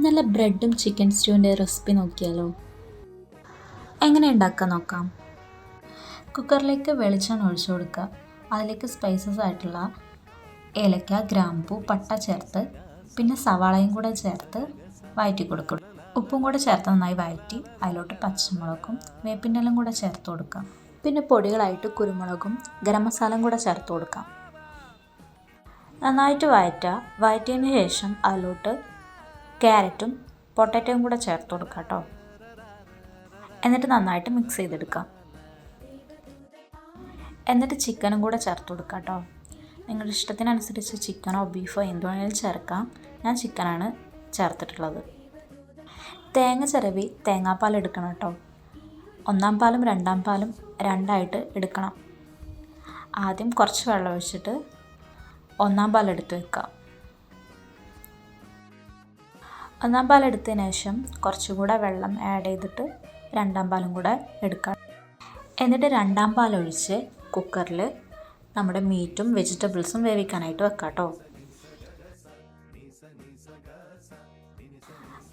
നല്ല ബ്രെഡും chicken സ്റ്റൂവിൻ്റെ recipe നോക്കിയാലോ? എങ്ങനെ ഉണ്ടാക്കാൻ നോക്കാം. കുക്കറിലേക്ക് വെളിച്ചെണ്ണ ഒഴിച്ചു കൊടുക്കുക. അതിലേക്ക് സ്പൈസസ് ആയിട്ടുള്ള ഏലക്ക, ഗ്രാമ്പൂ, പട്ട ചേർത്ത് പിന്നെ സവാളയും കൂടെ ചേർത്ത് വഴറ്റി കൊടുക്കുക. ഉപ്പും കൂടെ ചേർത്ത് നന്നായി വഴറ്റി അതിലോട്ട് പച്ചമുളകും വേപ്പിൻ്റെ ഇലയും കൂടെ ചേർത്ത് കൊടുക്കാം. പിന്നെ പൊടികളായിട്ട് കുരുമുളകും ഗരം മസാലയും കൂടെ ചേർത്ത് കൊടുക്കാം. നന്നായിട്ട് വഴറ്റിയതിന് ശേഷം അതിലോട്ട് ക്യാരറ്റും പൊട്ടാറ്റോയും കൂടെ ചേർത്ത് കൊടുക്കാം കേട്ടോ. എന്നിട്ട് നന്നായിട്ട് മിക്സ് ചെയ്തെടുക്കാം. എന്നിട്ട് ചിക്കനും കൂടെ ചേർത്ത് കൊടുക്കാം കേട്ടോ. നിങ്ങളുടെ ഇഷ്ടത്തിനനുസരിച്ച് ചിക്കനോ ബീഫോ എന്ത് വേണമെങ്കിലും ചേർക്കാം. ഞാൻ ചിക്കനാണ് ചേർത്തിട്ടുള്ളത്. തേങ്ങ ചിരവി തേങ്ങാപ്പാൽ എടുക്കണം കേട്ടോ. 1-ാം പാലും 2-ാം പാലും രണ്ടായിട്ട് എടുക്കണം. ആദ്യം കുറച്ച് വെള്ളം ഒഴിച്ചിട്ട് 1-ാം പാൽ എടുത്ത് വെക്കാം. 1-ാം പാൽ എടുത്തതിന് ശേഷം കുറച്ചുകൂടെ വെള്ളം ആഡ് ചെയ്തിട്ട് 2-ാം പാലും കൂടെ എടുക്കാം. എന്നിട്ട് 2-ാം പാൽ ഒഴിച്ച് കുക്കറിൽ നമ്മുടെ മീറ്റും വെജിറ്റബിൾസും വേവിക്കാനായിട്ട് വെക്കാം കേട്ടോ.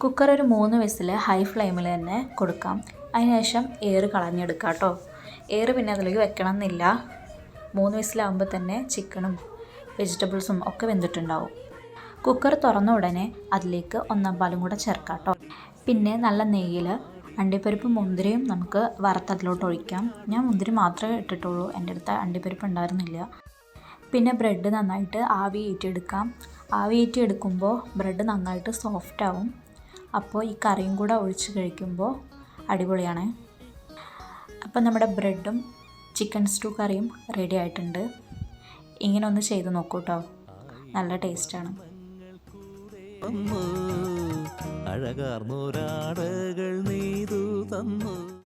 കുക്കർ ഒരു 3 വിസിൽ ഹൈ ഫ്ലെയിമിൽ തന്നെ കൊടുക്കാം. അതിനുശേഷം എയർ കളഞ്ഞെടുക്കാം കേട്ടോ. എയർ പിന്നെ അതിലേക്ക് വെക്കണം എന്നില്ല. 3 വിസിലാകുമ്പോൾ തന്നെ ചിക്കനും വെജിറ്റബിൾസും ഒക്കെ വെന്തിട്ടുണ്ടാവും. കുക്കർ തുറന്ന ഉടനെ അതിലേക്ക് 1-ാം പാലും കൂടെ ചേർക്കാം കേട്ടോ. പിന്നെ നല്ല നെയ്യിൽ അണ്ടിപ്പരിപ്പും മുന്തിരിയും നമുക്ക് വറുത്തതിലോട്ട് ഒഴിക്കാം. ഞാൻ മുന്തിരി മാത്രമേ ഇട്ടിട്ടുള്ളൂ, എൻ്റെ അടുത്ത് അണ്ടിപ്പരിപ്പ് ഉണ്ടായിരുന്നില്ല. പിന്നെ ബ്രെഡ് നന്നായിട്ട് ആവി കയറ്റിയെടുക്കാം. ആവി കയറ്റിയെടുക്കുമ്പോൾ ബ്രെഡ് നന്നായിട്ട് സോഫ്റ്റ് ആവും. അപ്പോൾ ഈ കറിയും കൂടെ ഒഴിച്ച് കഴിക്കുമ്പോൾ അടിപൊളിയാണ്. അപ്പോൾ നമ്മുടെ ബ്രെഡും ചിക്കൻ സ്റ്റൂ കറിയും റെഡി ആയിട്ടുണ്ട്. ഇങ്ങനെ ഒന്ന് ചെയ്ത് നോക്കൂ കേട്ടോ, നല്ല ടേസ്റ്റാണ്. അഴകാർന്നൊരാടകൾ നെയ്തു തന്നു.